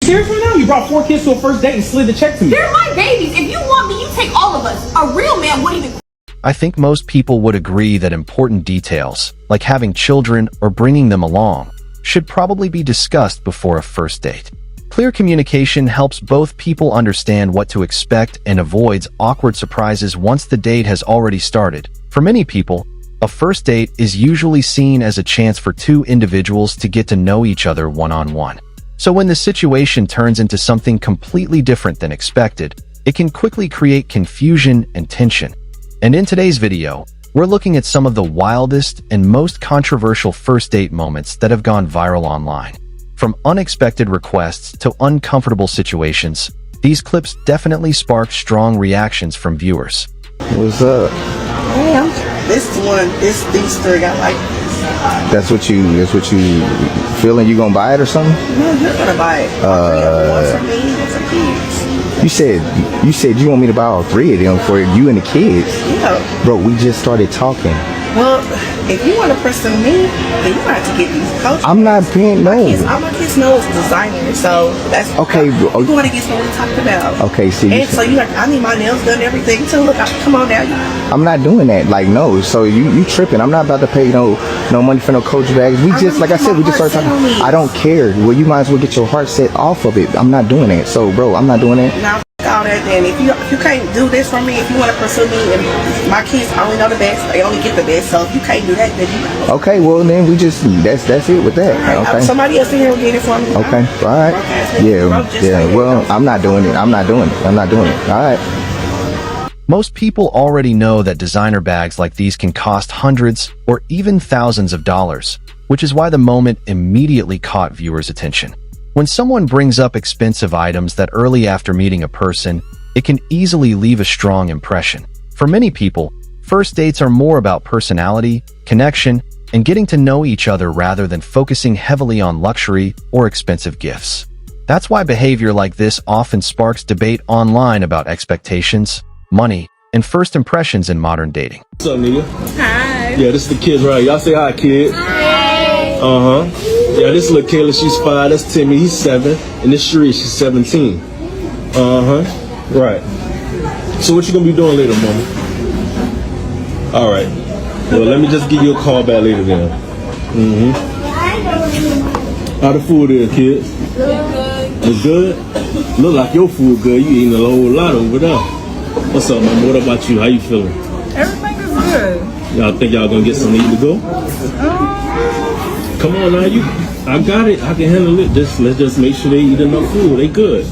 Serious right now? You brought 4 kids to a first date and slid the check to me. They're my babies. If you want me, you take all of us. A real man wouldn't even... I think most people would agree that important details, like having children or bringing them along, should probably be discussed before a first date. Clear communication helps both people understand what to expect and avoids awkward surprises once the date has already started. For many people, a first date is usually seen as a chance for 2 individuals to get to know each other one-on-one. So when the situation turns into something completely different than expected, it can quickly create confusion and tension. And in today's video, we're looking at some of the wildest and most controversial first date moments that have gone viral online. From unexpected requests to uncomfortable situations, these clips definitely sparked strong reactions from viewers. What's up? Damn, these 3 I like this. That's what you feeling? You gonna buy it or something? No, you're gonna buy it. One for me, one for kids. You said you want me to buy all 3 of them for you and the kids. Yeah. Bro, we just started talking. Well, if you want to pursue me, then you have to get these coaches. I'm not paying no. All my kids know is designer, so that's okay. You want to get what we talked about. Okay, see. And so you like, I need my nails done, everything too. Look, come on now. I'm not doing that. Like no. So you tripping? I'm not about to pay no money for no Coach bags. We just like I said, we just started talking. I don't care. Well, you might as well get your heart set off of it. I'm not doing that. So, bro, I'm not doing that. Now, all that then. If you can't do this for me, if you want to pursue me, and my kids only know the best, they only get the best. So if you can't do that, then you. Okay, well then we just that's it with that. Right, okay. Somebody else in here will get it for me. Okay, all right. Yeah. Well, I'm not doing it. I'm not doing it. All right. Most people already know that designer bags like these can cost hundreds or even thousands of dollars, which is why the moment immediately caught viewers' attention. When someone brings up expensive items that early after meeting a person, it can easily leave a strong impression. For many people, first dates are more about personality, connection, and getting to know each other rather than focusing heavily on luxury or expensive gifts. That's why behavior like this often sparks debate online about expectations, money, and first impressions in modern dating. What's up, nigga? Hi. Yeah, this is the kids right. Y'all say hi, kids. Hi. Yeah, this is little Kayla, she's 5. That's Timmy, he's 7. And this Cherie, she's 17. Right. So what you gonna be doing later, mama? All right. Well, let me just give you a call back later then. How the food is, kids? It's good? Look like your food good. You eating a whole lot over there. What's up, mama? What about you? How you feeling? Everything is good. Y'all think y'all gonna get something to eat to go? Come on now, I got it. I can handle it. Let's just make sure they eat enough food. They good.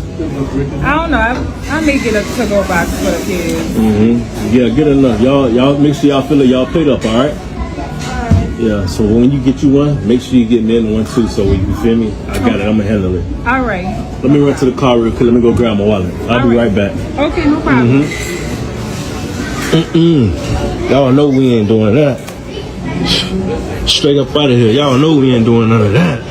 I don't know. I may get a to-go box for the kids. Yeah, get enough. Y'all make sure y'all fill it. Y'all plate up, all right? Yeah. So when you get you one, make sure you get me in one too. So you feel me? I got it. I'm gonna handle it. All right. Let me run to the car real quick. Let me go grab my wallet. I'll be right back. Okay, no problem. Y'all know we ain't doing that. Straight up out of here. Y'all know we ain't doing none of that.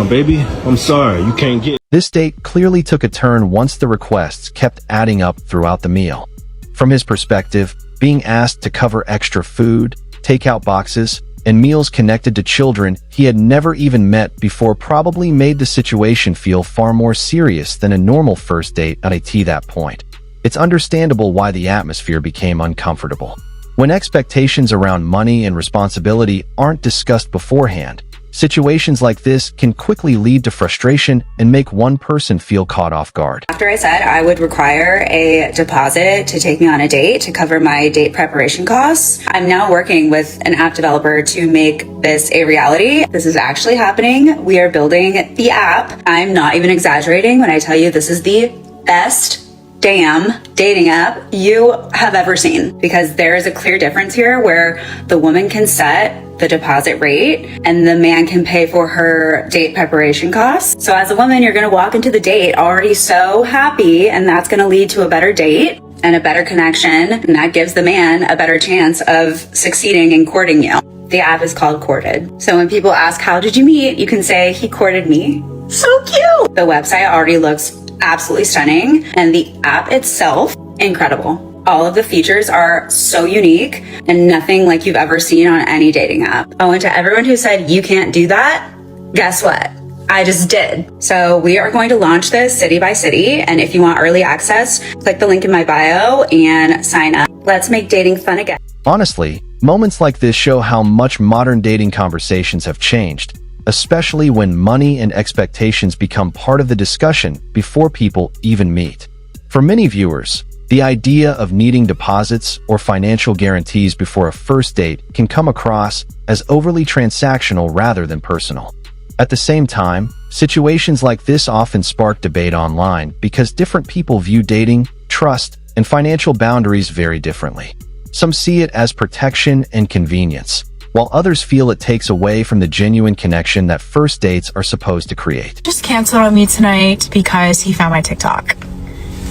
Baby. I'm sorry. You can't get... This date clearly took a turn once the requests kept adding up throughout the meal. From his perspective, being asked to cover extra food, takeout boxes, and meals connected to children he had never even met before probably made the situation feel far more serious than a normal first date at that point. It's understandable why the atmosphere became uncomfortable. When expectations around money and responsibility aren't discussed beforehand, situations like this can quickly lead to frustration and make one person feel caught off guard. After I said I would require a deposit to take me on a date to cover my date preparation costs, I'm now working with an app developer to make this a reality. This is actually happening. We are building the app. I'm not even exaggerating when I tell you this is the best damn dating app you have ever seen, because there is a clear difference here where the woman can set the deposit rate and the man can pay for her date preparation costs. So as a woman, you're going to walk into the date already so happy, and that's going to lead to a better date and a better connection, and that gives the man a better chance of succeeding in courting you. The app is called Courted. So when people ask, how did you meet? You can say, he courted me. So cute. The website already looks absolutely stunning, and the app itself, incredible. All of the features are so unique and nothing like you've ever seen on any dating app. Oh, and to everyone who said you can't do that, guess what? I just did. So we are going to launch this city by city. And if you want early access, click the link in my bio and sign up. Let's make dating fun again. Honestly, moments like this show how much modern dating conversations have changed, especially when money and expectations become part of the discussion before people even meet. For many viewers, the idea of needing deposits or financial guarantees before a first date can come across as overly transactional rather than personal. At the same time, situations like this often spark debate online because different people view dating, trust, and financial boundaries very differently. Some see it as protection and convenience, while others feel it takes away from the genuine connection that first dates are supposed to create. Just canceled on me tonight because he found my TikTok.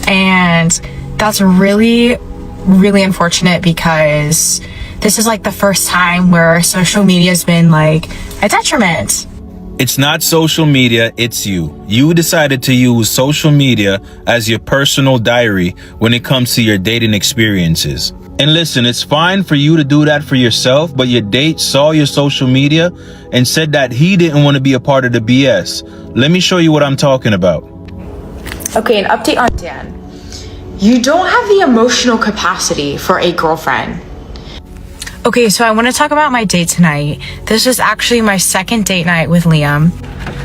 And that's really, really unfortunate because this is like the first time where social media has been like a detriment. It's not social media, it's you. You decided to use social media as your personal diary when it comes to your dating experiences. And listen, it's fine for you to do that for yourself, but your date saw your social media and said that he didn't want to be a part of the BS. Let me show you what I'm talking about. Okay, an update on Dan. You don't have the emotional capacity for a girlfriend. Okay, so I want to talk about my date tonight. This was actually my second date night with Liam.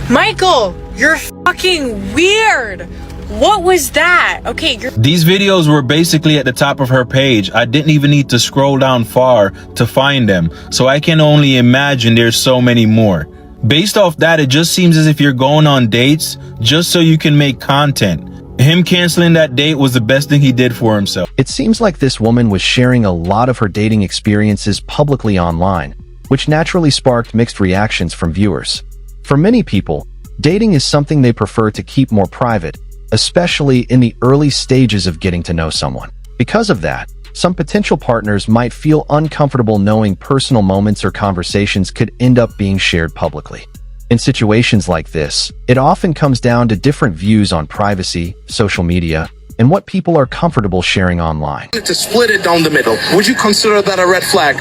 Michael, you're fucking weird. What was that? Okay, These videos were basically at the top of her page. I didn't even need to scroll down far to find them, so I can only imagine there's so many more. Based off that, it just seems as if you're going on dates just so you can make content. Him canceling that date was the best thing he did for himself. It seems like this woman was sharing a lot of her dating experiences publicly online, which naturally sparked mixed reactions from viewers. For many people, dating is something they prefer to keep more private, especially in the early stages of getting to know someone. Because of that, some potential partners might feel uncomfortable knowing personal moments or conversations could end up being shared publicly. In situations like this, it often comes down to different views on privacy, social media, and what people are comfortable sharing online. To split it down the middle, would you consider that a red flag?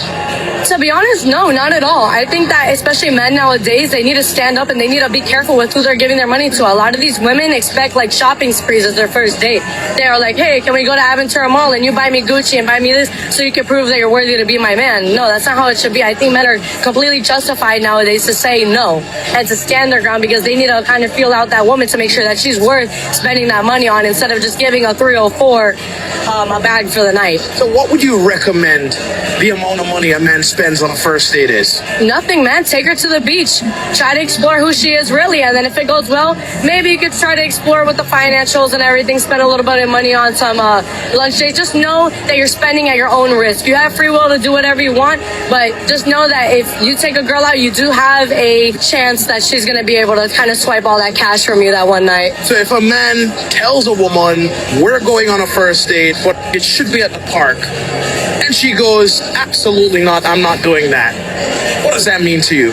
To be honest, no, not at all. I think that especially men nowadays, they need to stand up and they need to be careful with who they're giving their money to. A lot of these women expect like shopping sprees as their first date. They are like, hey, can we go to Aventura Mall and you buy me Gucci and buy me this so you can prove that you're worthy to be my man? No, that's not how it should be. I think men are completely justified nowadays to say no and to stand their ground because they need to kind of feel out that woman to make sure that she's worth spending that money on instead of just giving a 304 a bag for the night. So what would you recommend the amount of money a man spends on a first date is? Nothing, man. Take her to the beach. Try to explore who she is really, and then if it goes well, maybe you could try to explore with the financials and everything, spend a little bit of money on some lunch dates. Just know that you're spending at your own risk. You have free will to do whatever you want, but just know that if you take a girl out, you do have a chance that she's going to be able to kind of swipe all that cash from you that one night. So if a man tells a woman, we're going on a first date, but it should be at the park, and she goes, absolutely not, I'm not doing that. What does that mean to you?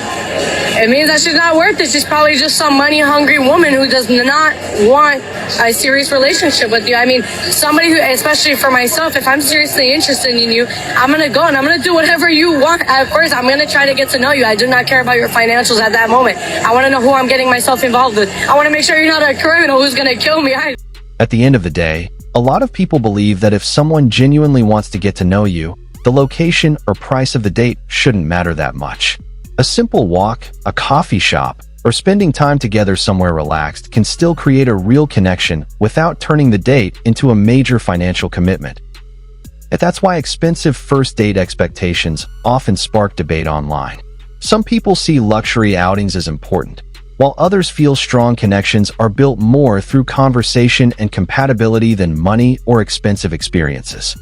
It means that she's not worth it. She's probably just some money-hungry woman who does not want a serious relationship with you. I mean, somebody who, especially for myself, if I'm seriously interested in you, I'm going to go and I'm going to do whatever you want. Of course, I'm going to try to get to know you. I do not care about your financials at that moment. I want to know who I'm getting myself involved with. I want to make sure you're not a criminal who's going to kill me. At the end of the day, a lot of people believe that if someone genuinely wants to get to know you, the location or price of the date shouldn't matter that much. A simple walk, a coffee shop, or spending time together somewhere relaxed can still create a real connection without turning the date into a major financial commitment. And that's why expensive first date expectations often spark debate online. Some people see luxury outings as important, while others feel strong connections are built more through conversation and compatibility than money or expensive experiences.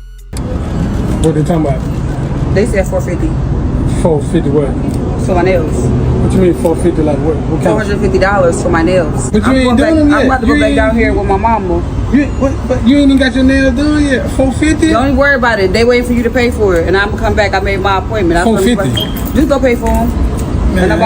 What they talking about? They said 450. 450 what? For my nails. What you mean 450? Like what kind? $450 for my nails. But you ain't done them yet. I'm about to go back down here with my mama. But you ain't even got your nails done yet. 450? Don't worry about it. They waiting for you to pay for it, and I'm gonna come back. I made my appointment. 450. Just go pay for them. Man, go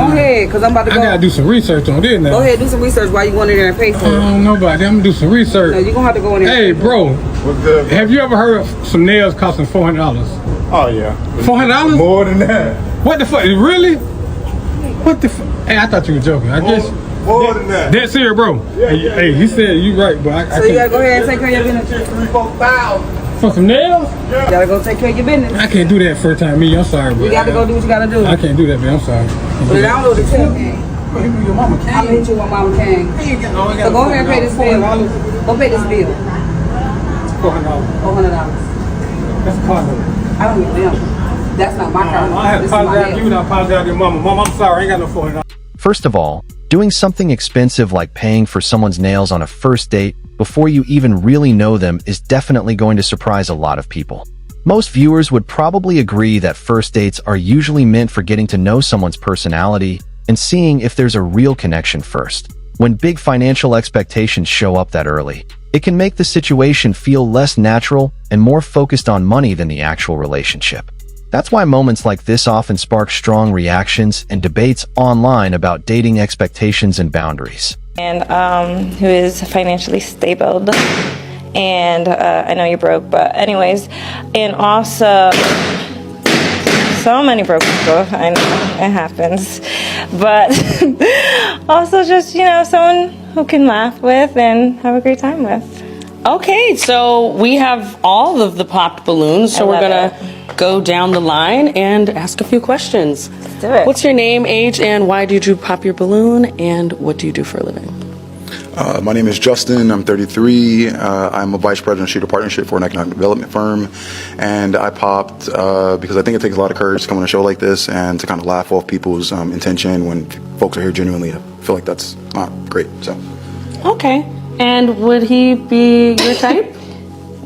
ahead, because I'm about to go. I gotta do some research on this now. Go ahead, do some research while you go in there and pay for it. I don't know about that. I'm gonna do some research. No, you're gonna have to go in there. Hey, bro. What's good? Have you ever heard of some nails costing $400? Oh, yeah. $400? More than that. What the fuck? Really? What the Hey, I thought you were joking. I guess. More than that. That's here, bro. Hey, he said you right, but I So you gotta go ahead and take care of your business. 3, 4, 5. For some nails? Yeah. You gotta go take care of your business. I can't do that first time, me. I'm sorry, bro. You gotta go do what you gotta do. I can't do that, man. I'm sorry. Put it down with the check. Your mama can. I'm gonna hit you with Mama King. So go ahead and pay this bill. Go pay this bill. $400. That's a car note. I don't give a damn. That's not my car. I have to apologize to you and I apologize to your mama. Mom, I'm sorry. I ain't got no $400. First of all, doing something expensive like paying for someone's nails on a first date before you even really know them is definitely going to surprise a lot of people. Most viewers would probably agree that first dates are usually meant for getting to know someone's personality and seeing if there's a real connection first. When big financial expectations show up that early, it can make the situation feel less natural and more focused on money than the actual relationship. That's why moments like this often spark strong reactions and debates online about dating expectations and boundaries. And who is financially stable. And I know you're broke, but anyways. And also, so many broke people. I know, it happens. But also just, someone who can laugh with and have a great time with. Okay, so we have all of the popped balloons, so we're gonna go down the line and ask a few questions. Let's do it. What's your name, age, and why did you pop your balloon, and what do you do for a living? My name is Justin. I'm 33. I'm a vice president of Shooter Partnership for an economic development firm, and I popped because I think it takes a lot of courage to come on a show like this and to kind of laugh off people's intention when folks are here genuinely. I feel like that's not great. So. Okay, and would he be your type?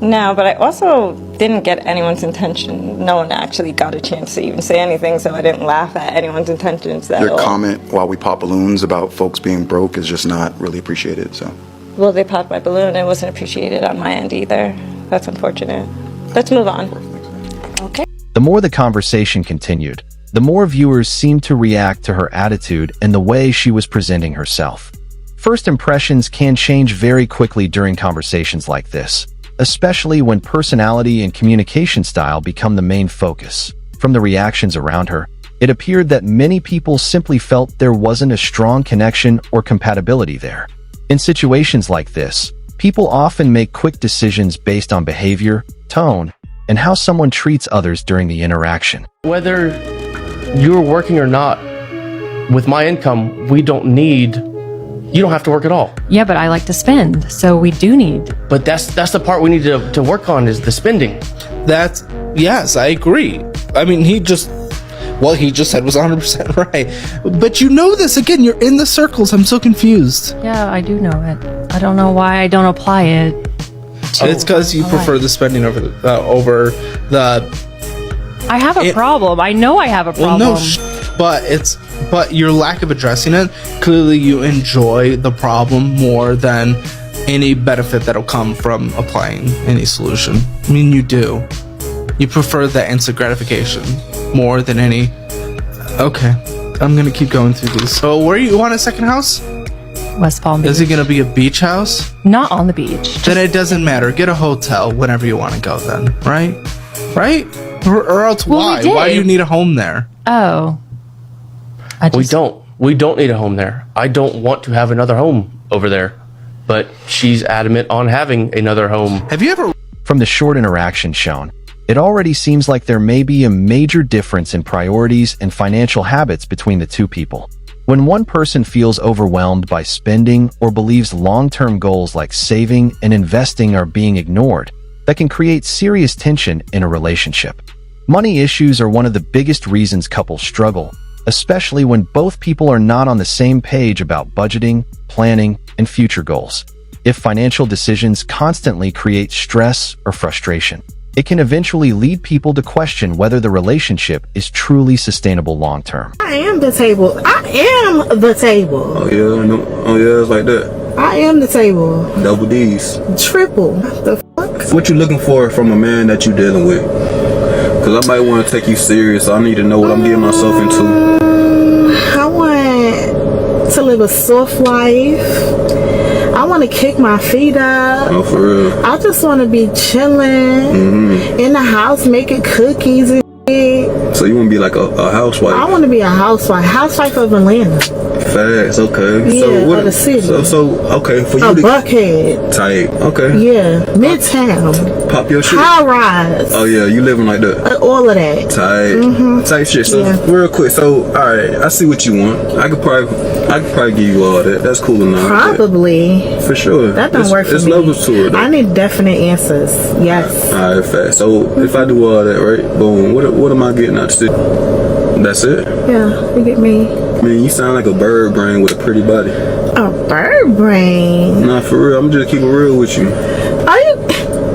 No, but I also didn't get anyone's intention. No one actually got a chance to even say anything, so I didn't laugh at anyone's intentions at all. Your comment while we pop balloons about folks being broke is just not really appreciated. So. Well, they popped my balloon. It wasn't appreciated on my end either. That's unfortunate. Let's move on. Okay. The more the conversation continued, the more viewers seemed to react to her attitude and the way she was presenting herself. First impressions can change very quickly during conversations like this, especially when personality and communication style become the main focus. From the reactions around her, it appeared that many people simply felt there wasn't a strong connection or compatibility there. In situations like this, people often make quick decisions based on behavior, tone, and how someone treats others during the interaction. Whether you're working or not, with my income, you don't have to work at all. Yeah, but I like to spend, so we do need. But that's the part we need to work on, is the spending. Yes, I agree. I mean, he just said was 100% right. But you know this, again, you're in the circles. I'm so confused. Yeah, I do know it. I don't know why I don't apply it. It's because you prefer the spending over the I have a problem. I know I have a problem. Well, no, but your lack of addressing it, clearly you enjoy the problem more than any benefit that'll come from applying any solution. I mean, you do. You prefer the instant gratification more than any. Okay, I'm gonna keep going through these. So, where you want a second house? West Palm Beach. Is it gonna be a beach house? Not on the beach. Then it doesn't matter. Get a hotel whenever you want to go. Then, right? Right? Or else why? Why do you need a home there? Oh. We don't need a home there. I don't want to have another home over there. But she's adamant on having another home. Have you ever... From the short interaction shown, it already seems like there may be a major difference in priorities and financial habits between the two people. When one person feels overwhelmed by spending or believes long-term goals like saving and investing are being ignored, that can create serious tension in a relationship. Money issues are one of the biggest reasons couples struggle, especially when both people are not on the same page about budgeting, planning, and future goals. If financial decisions constantly create stress or frustration, it can eventually lead people to question whether the relationship is truly sustainable long-term. I am the table. I am the table. Oh yeah, no. Oh yeah, it's like that. I am the table. Double D's. Triple. The fuck? What you looking for from a man that you dealing with? Cause I might want to take you serious. So I need to know what I'm getting myself into. I want to live a soft life. I want to kick my feet up. Oh, for real? I just want to be chilling in the house, making cookies and So you want to be like a housewife? I want to be a housewife of Atlanta. Facts, okay. Yeah, So what? of the city. So okay, for you A to Buckhead. type, okay. Yeah, Midtown. Pop your shit. High rise. Oh yeah, you living like that. All of that. Type shit. So real quick, so all right, I see what you want. I could probably give you all that. That's cool enough. Probably. For sure. That don't work for There's me. levels to it, though. I need definite answers. Yes. All right, fast. So if I do all that, right? Boom. What am I getting out of it? That's it. Yeah, you get me. I mean, you sound like a bird brain with a pretty body. A bird brain. Nah, for real. I'm just keeping it real with you. Are you?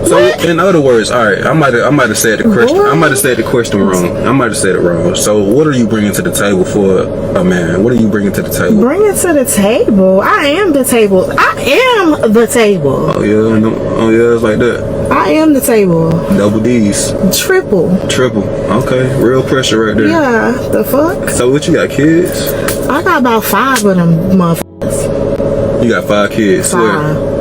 So in other words, all right, I might have said the question. I might have said the question wrong. I might have said it wrong. So what are you bringing to the table for a man? What are you bringing to the table? Bring it to the table. I am the table. I am the table. Oh yeah, oh yeah, it's like that. I am the table. Double D's. Triple. Okay, real pressure right there. Yeah, the fuck? So what, you got kids? I got about 5 of them motherfuckers. You got 5 kids, swear.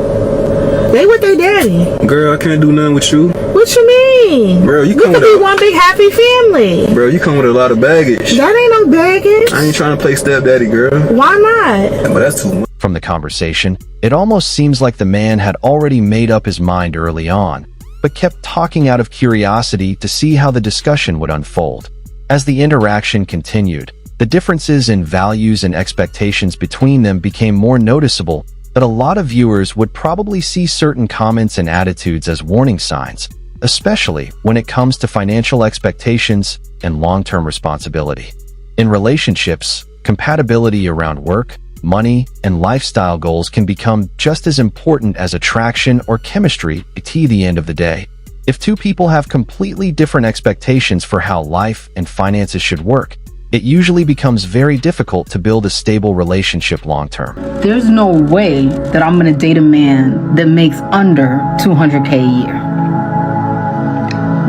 They with their daddy. Girl, I can't do nothing with you. What you mean? Bro, we could be one big happy family. Bro, you come with a lot of baggage. That ain't no baggage. I ain't trying to play stepdaddy, girl. Why not? But that's too much. From the conversation, it almost seems like the man had already made up his mind early on, but kept talking out of curiosity to see how the discussion would unfold. As the interaction continued, the differences in values and expectations between them became more noticeable that a lot of viewers would probably see certain comments and attitudes as warning signs, especially when it comes to financial expectations and long-term responsibility. In relationships, compatibility around work, money, and lifestyle goals can become just as important as attraction or chemistry at the end of the day. If two people have completely different expectations for how life and finances should work, it usually becomes very difficult to build a stable relationship long-term. There's no way that I'm gonna date a man that makes under $200K a year.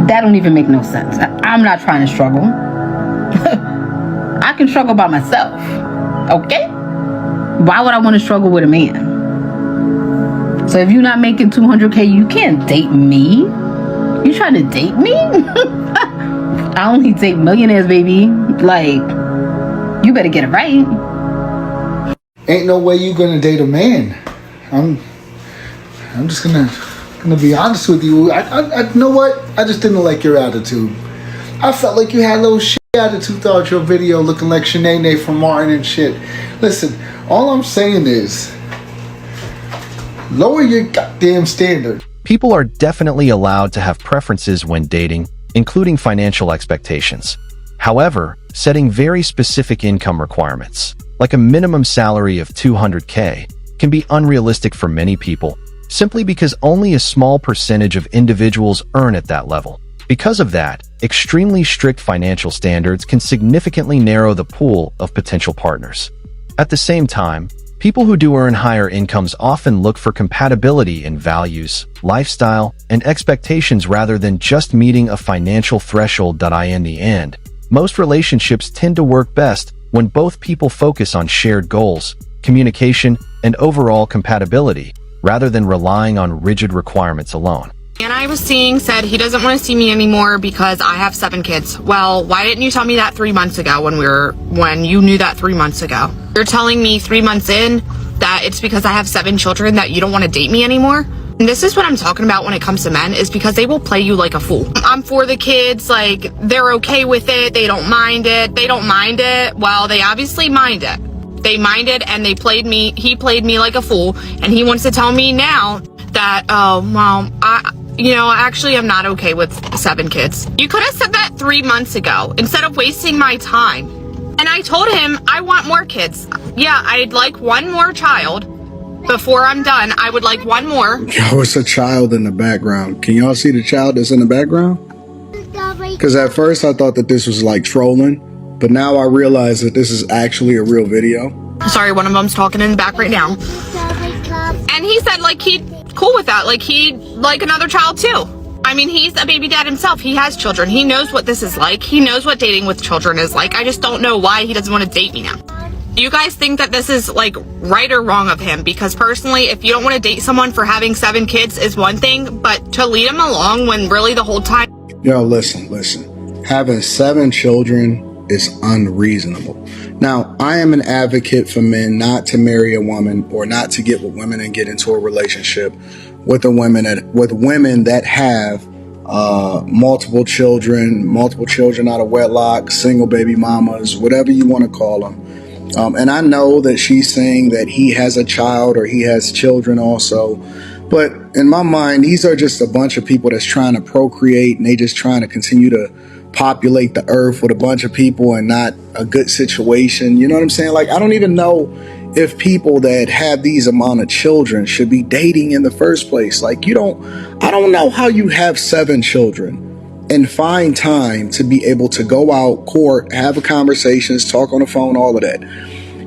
That don't even make no sense. I'm not trying to struggle. I can struggle by myself, okay? Why would I want to struggle with a man? So if you're not making $200K, you can't date me. You trying to date me? I only date millionaires, baby. Like, you better get it right. Ain't no way you gonna date a man. I'm just gonna be honest with you. I know what? I just didn't like your attitude. I felt like you had a little shit attitude throughout your video, looking like Shanae from Martin and shit. Listen, all I'm saying is, lower your goddamn standard. People are definitely allowed to have preferences when dating, including financial expectations. However, setting very specific income requirements, like a minimum salary of $200K, can be unrealistic for many people, simply because only a small percentage of individuals earn at that level. Because of that, extremely strict financial standards can significantly narrow the pool of potential partners. At the same time, people who do earn higher incomes often look for compatibility in values, lifestyle, and expectations rather than just meeting a financial threshold. In the end, most relationships tend to work best when both people focus on shared goals, communication, and overall compatibility, rather than relying on rigid requirements alone. And I was seeing said he doesn't want to see me anymore because I have 7 kids. Well, why didn't you tell me that 3 months ago when you knew that 3 months ago? You're telling me 3 months in that it's because I have 7 children that you don't want to date me anymore? And this is what I'm talking about when it comes to men, is because they will play you like a fool. I'm for the kids, like, they're okay with it, they don't mind it, well, they obviously mind it. They mind it, and he played me like a fool, and he wants to tell me now that, oh, well, actually, I'm not okay with 7 kids. You could have said that 3 months ago instead of wasting my time. And I told him I want more kids. Yeah, I'd like 1 more child. Before I'm done, I would like 1 more. Yo, it's a child in the background. Can y'all see the child that's in the background? Because at first I thought that this was like trolling, but now I realize that this is actually a real video. Sorry, one of them's talking in the back right now. And he said, like, he'd cool with that. Like, he'd like another child, too. I mean, he's a baby dad himself. He has children. He knows what this is like. He knows what dating with children is like. I just don't know why he doesn't want to date me now. Do you guys think that this is, like, right or wrong of him? Because personally, if you don't want to date someone for having 7 kids is one thing, but to lead him along when really the whole time... Yo, listen. having 7 children is unreasonable. Now, I am an advocate for men not to marry a woman or not to get with women and get into a relationship with women that have multiple children out of wedlock, single baby mamas, whatever you want to call them. And I know that she's saying that he has a child or he has children also. But in my mind, these are just a bunch of people that's trying to procreate, and they just trying to continue to populate the earth with a bunch of people and not a good situation. You know what I'm saying? Like, I don't even know if people that have these amount of children should be dating in the first place. Like, I don't know how you have 7 children and find time to be able to go out, court, have conversations, talk on the phone, all of that.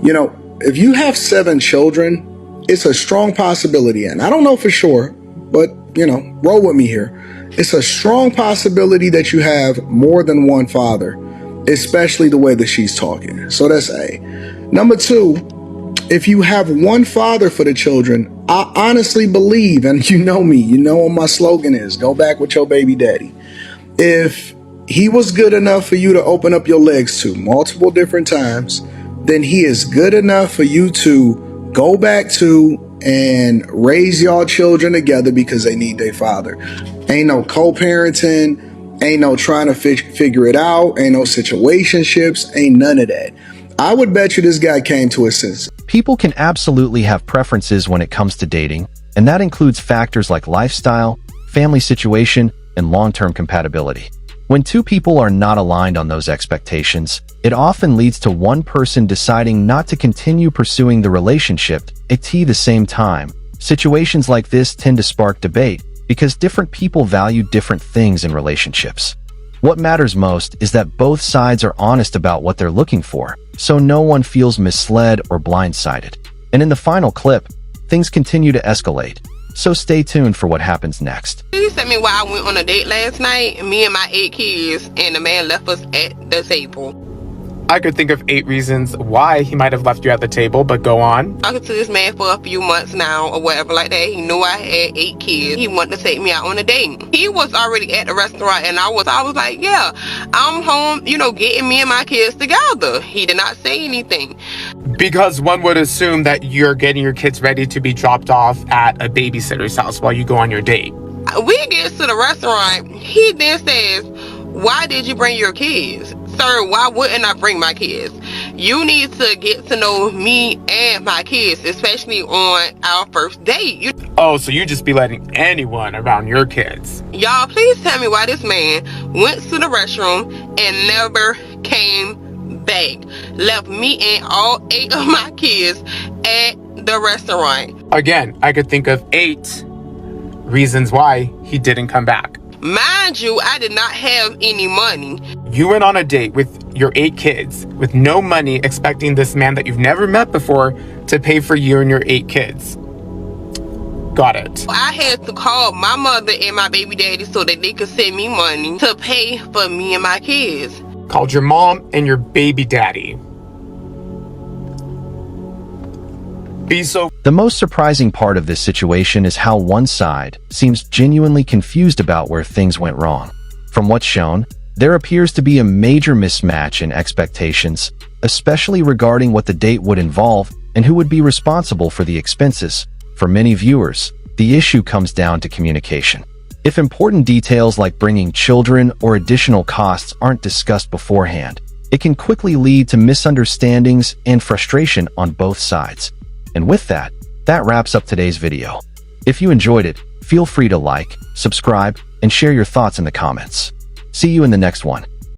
You know, if you have 7 children, it's a strong possibility, and I don't know for sure, but, you know, roll with me here. It's a strong possibility that you have more than one father, especially the way that she's talking. So that's A. Number 2, if you have one father for the children, I honestly believe, and you know me, you know what my slogan is, go back with your baby daddy. If he was good enough for you to open up your legs to multiple different times, then he is good enough for you to go back to and raise y'all children together because they need their father. Ain't no co-parenting, ain't no trying to figure it out, ain't no situationships, ain't none of that. I would bet you this guy came to his senses. People can absolutely have preferences when it comes to dating, and that includes factors like lifestyle, family situation, and long-term compatibility. When 2 people are not aligned on those expectations, it often leads to one person deciding not to continue pursuing the relationship at the same time. Situations like this tend to spark debate because different people value different things in relationships. What matters most is that both sides are honest about what they're looking for, so no one feels misled or blindsided. And in the final clip, things continue to escalate. So stay tuned for what happens next. He sent me while I went on a date last night, me and my 8 kids, and the man left us at the table. I could think of 8 reasons why he might have left you at the table, but go on. Talking to this man for a few months now or whatever like that. He knew I had 8 kids. He wanted to take me out on a date. He was already at the restaurant, and I was like, yeah, I'm home, you know, getting me and my kids together. He did not say anything. Because one would assume that you're getting your kids ready to be dropped off at a babysitter's house while you go on your date. We get to the restaurant. He then says, why did you bring your kids? Sir, why wouldn't I bring my kids? You need to get to know me and my kids, especially on our first date. Oh, so you just be letting anyone around your kids? Y'all, please tell me why this man went to the restroom and never came back. Left me and all 8 of my kids at the restaurant. Again, I could think of 8 reasons why he didn't come back. Mind you, I did not have any money. You went on a date with your 8 kids with no money, expecting this man that you've never met before to pay for you and your 8 kids. Got it. I had to call my mother and my baby daddy so that they could send me money to pay for me and my kids. Called your mom and your baby daddy. The most surprising part of this situation is how one side seems genuinely confused about where things went wrong. From what's shown, there appears to be a major mismatch in expectations, especially regarding what the date would involve and who would be responsible for the expenses. For many viewers, the issue comes down to communication. If important details like bringing children or additional costs aren't discussed beforehand, it can quickly lead to misunderstandings and frustration on both sides. And with that, that wraps up today's video. If you enjoyed it, feel free to like, subscribe, and share your thoughts in the comments. See you in the next one.